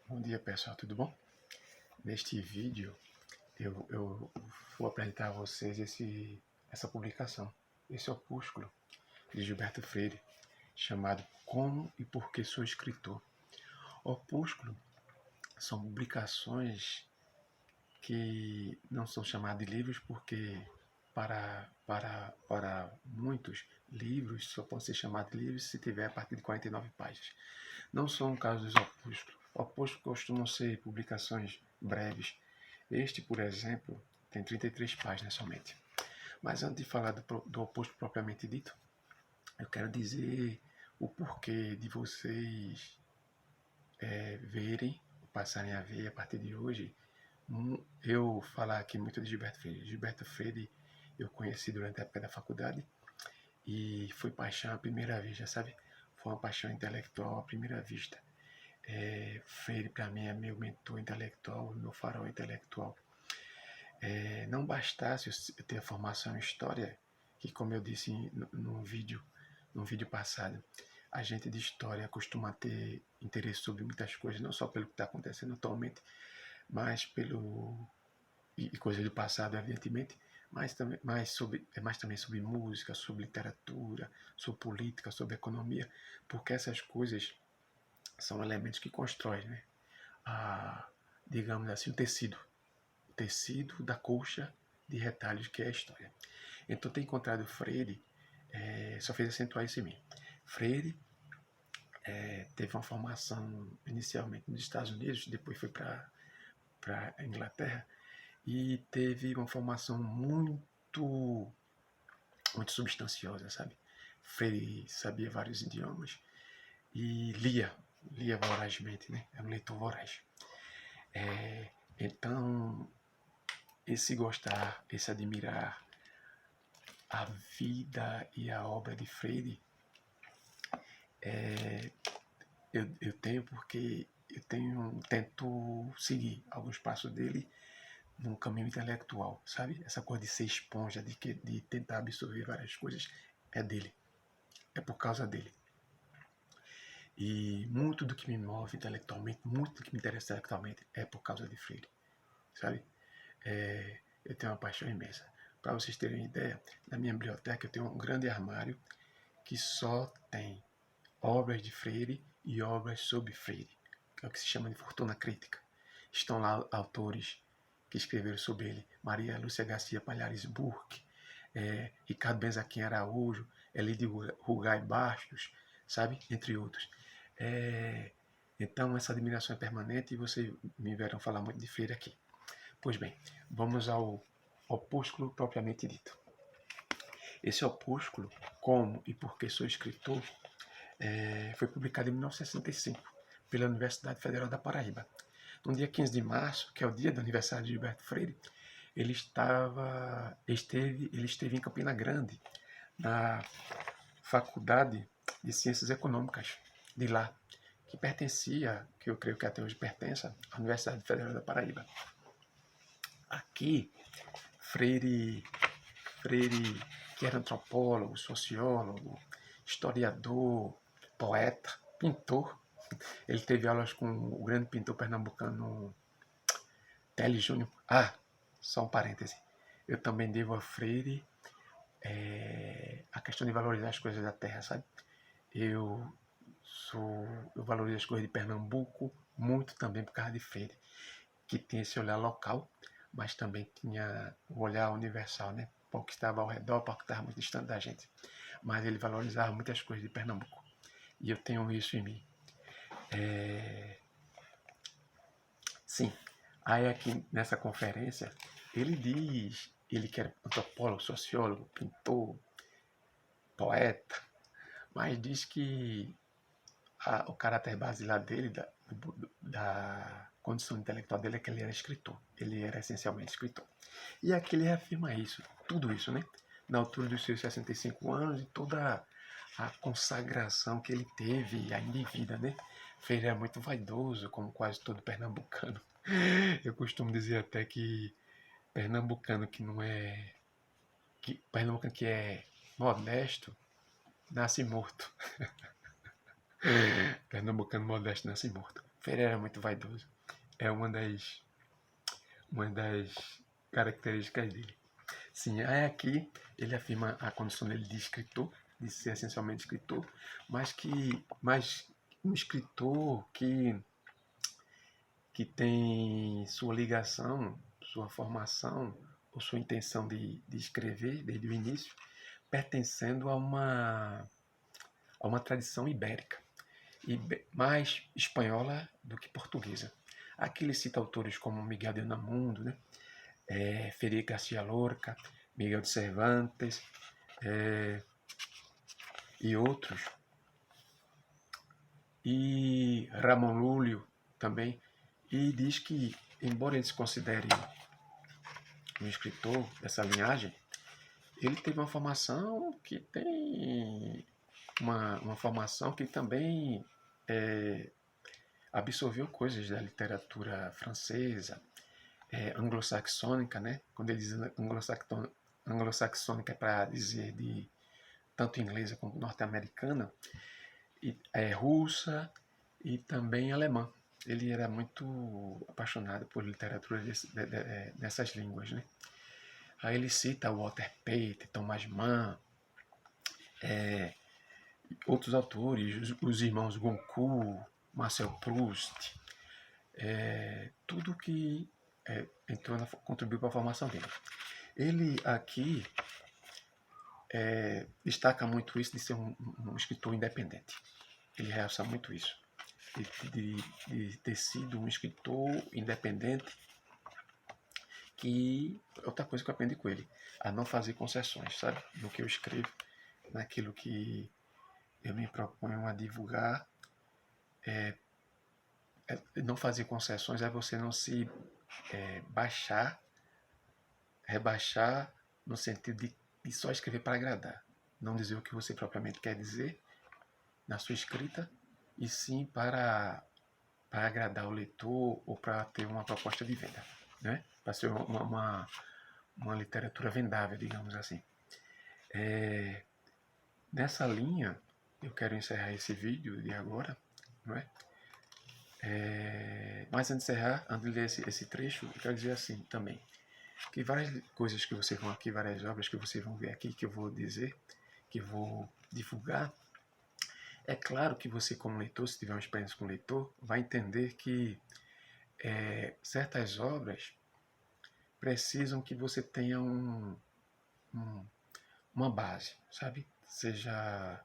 Bom dia pessoal, tudo bom? Neste vídeo eu vou apresentar a vocês essa publicação, esse opúsculo de Gilberto Freire, chamado Como e Por que Sou Escritor. Opúsculo são publicações que não são chamadas de livros porque para muitos livros só podem ser chamados de livros se tiver a partir de 49 páginas. Não são o caso dos opúsculos. Opúsculos costumam ser publicações breves. Este, por exemplo, tem 33 páginas somente. Mas antes de falar do opúsculo propriamente dito, eu quero dizer o porquê de vocês verem, passarem a ver a partir de hoje, eu falar aqui muito de Gilberto Freire. Gilberto Freire eu conheci durante a época da faculdade e foi paixão à primeira vista, sabe? Foi uma paixão intelectual à primeira vista. Freire para mim é meu mentor intelectual, meu farol intelectual. Não bastasse eu ter a formação em história, que como eu disse num vídeo passado, a gente de história costuma ter interesse sobre muitas coisas, não só pelo que está acontecendo atualmente, mas e coisas do passado, evidentemente, mas também sobre música, sobre literatura, sobre política, sobre economia, porque essas coisas são elementos que constroem, né? Digamos assim, o tecido da colcha de retalhos que é a história. Então, ter encontrado Freire só fez acentuar isso em mim. Freire teve uma formação inicialmente nos Estados Unidos, depois foi para a Inglaterra, e teve uma formação muito substanciosa, sabe? Freire sabia vários idiomas e lia vorazmente, né? Era um leitor voraz. Então, esse gostar, esse admirar a vida e a obra de Freire, eu tenho porque tento seguir alguns passos dele num caminho intelectual, sabe? Essa coisa de ser esponja, de tentar absorver várias coisas, é dele, é por causa dele. E muito do que me move intelectualmente, muito do que me interessa intelectualmente é por causa de Freire, sabe? Eu tenho uma paixão imensa. Para vocês terem uma ideia, na minha biblioteca eu tenho um grande armário que só tem obras de Freire e obras sobre Freire, que é o que se chama de fortuna crítica. Estão lá autores que escreveram sobre ele: Maria Lúcia Garcia Palhares Burke, Ricardo Benzaquim Araújo, Elidio Rugai Bastos, sabe? Entre outros. Então, essa admiração é permanente e vocês me verão falar muito de Freire aqui. Pois bem, vamos ao opúsculo propriamente dito. Esse opúsculo, Como e Por que Sou Escritor, foi publicado em 1965 pela Universidade Federal da Paraíba. No dia 15 de março, que é o dia do aniversário de Gilberto Freire, ele esteve em Campina Grande, na Faculdade de Ciências Econômicas de lá, que pertencia, que eu creio que até hoje pertence, à Universidade Federal da Paraíba. Aqui, Freire, que era antropólogo, sociólogo, historiador, poeta, pintor. Ele teve aulas com o grande pintor pernambucano Teles Júnior. Só um parêntese. Eu também devo a Freire a questão de valorizar as coisas da terra, sabe? Eu valorizo as coisas de Pernambuco muito também por causa de Freire, que tinha esse olhar local, mas também tinha o olhar universal, né? Para o que estava ao redor, para o que estava muito distante da gente. Mas ele valorizava muitas coisas de Pernambuco. E eu tenho isso em mim. Sim. Aí aqui nessa conferência, ele que era antropólogo, sociólogo, pintor, poeta, mas diz que o caráter basilar dele, da condição intelectual dele, é que ele era escritor. Ele era essencialmente escritor. E aqui ele reafirma isso, tudo isso, né? Na altura dos seus 65 anos e toda a consagração que ele teve ainda em vida, né? Freire era muito vaidoso, como quase todo pernambucano. Eu costumo dizer até que pernambucano que não é... pernambucano que é modesto, nasce morto. Pernambucano modesto nasce morto. Freire era muito vaidoso. É uma das características dele. Sim, aí aqui ele afirma a condição dele de escritor, de ser essencialmente escritor, mas um escritor que tem sua ligação, sua formação, ou sua intenção de escrever desde o início, pertencendo a uma tradição ibérica, e mais espanhola do que portuguesa. Aqui ele cita autores como Miguel de Unamuno, né? Federico Garcia Lorca, Miguel de Cervantes e outros. E Ramon Lúlio também. E diz que, embora ele se considere um escritor dessa linhagem, ele teve uma formação que tem uma formação que também absorveu coisas da literatura francesa, anglo-saxônica, né? Quando ele diz anglo-saxônica é para dizer de tanto inglesa como norte-americana, e russa e também alemã. Ele era muito apaixonado por literatura dessas línguas, né? Aí ele cita Walter Pate, Thomas Mann, outros autores, os irmãos Goncourt, Marcel Proust, tudo que contribuiu para a formação dele. Ele aqui destaca muito isso de ser um escritor independente. Ele realça muito isso, de ter sido um escritor independente, que é outra coisa que eu aprendi com ele, a não fazer concessões, sabe? No que eu escrevo, naquilo que eu me proponho a divulgar, não fazer concessões é você não se rebaixar no sentido de só escrever para agradar. Não dizer o que você propriamente quer dizer na sua escrita, e sim para agradar o leitor ou para ter uma proposta de venda, né? Para ser uma literatura vendável, digamos assim. Nessa linha, eu quero encerrar esse vídeo de agora, não é? Mas antes de encerrar, antes de ler esse trecho, eu quero dizer assim também, que várias coisas que vocês vão aqui, várias obras que vocês vão ver aqui, que eu vou dizer, que eu vou divulgar, é claro que você, como leitor, se tiver uma experiência com leitor, vai entender que certas obras precisam que você tenha uma base, sabe? Seja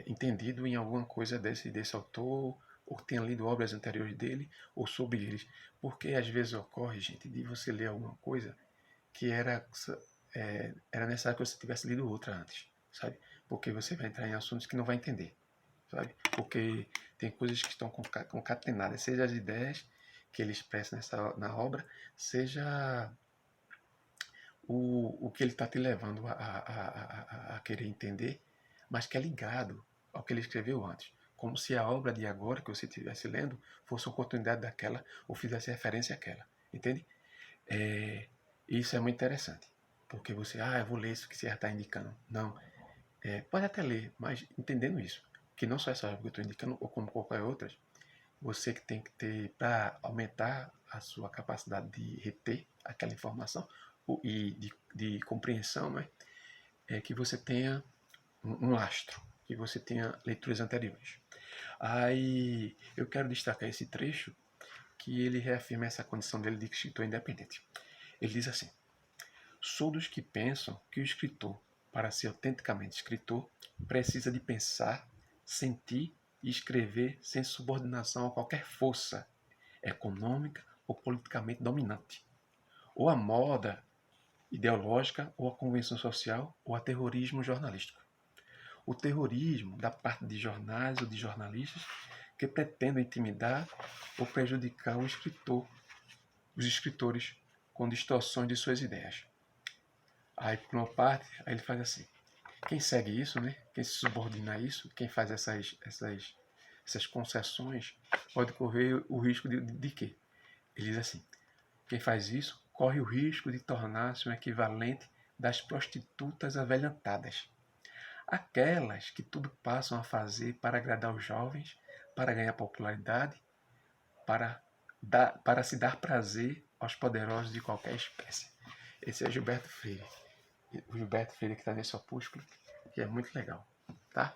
entendido em alguma coisa desse autor, ou tenha lido obras anteriores dele, ou sobre eles. Porque às vezes ocorre, gente, de você ler alguma coisa que era necessário que você tivesse lido outra antes, sabe? Porque você vai entrar em assuntos que não vai entender, sabe? Porque tem coisas que estão concatenadas, seja as ideias que ele expressa na obra, seja o que ele está te levando a querer entender, mas que é ligado ao que ele escreveu antes. Como se a obra de agora que você estivesse lendo fosse uma continuidade daquela ou fizesse referência àquela. Entende? Isso é muito interessante. Porque você, eu vou ler isso que você já está indicando. Não. Pode até ler, mas entendendo isso. Que não só essa obra que eu estou indicando, ou como qualquer outra, você que tem que ter, para aumentar a sua capacidade de reter aquela informação e de compreensão, né? Que você tenha um lastro, que você tenha leituras anteriores. Aí eu quero destacar esse trecho que ele reafirma essa condição dele de escritor independente. Ele diz assim: sou dos que pensam que o escritor, para ser autenticamente escritor, precisa de pensar, sentir e escrever sem subordinação a qualquer força econômica ou politicamente dominante, ou a moda ideológica, ou a convenção social, ou a terrorismo jornalístico. O terrorismo da parte de jornais ou de jornalistas que pretendem intimidar ou prejudicar os escritores com distorções de suas ideias. Aí, por uma parte, aí ele faz assim: quem segue isso, né? Quem se subordina a isso, quem faz essas concessões, pode correr o risco de quê? Ele diz assim: quem faz isso corre o risco de tornar-se um equivalente das prostitutas avelhantadas. aquelas que tudo passam a fazer para agradar os jovens, para ganhar popularidade, para se dar prazer aos poderosos de qualquer espécie. Esse é Gilberto Freire. O Gilberto Freire que está nesse opúsculo, que é muito legal, tá?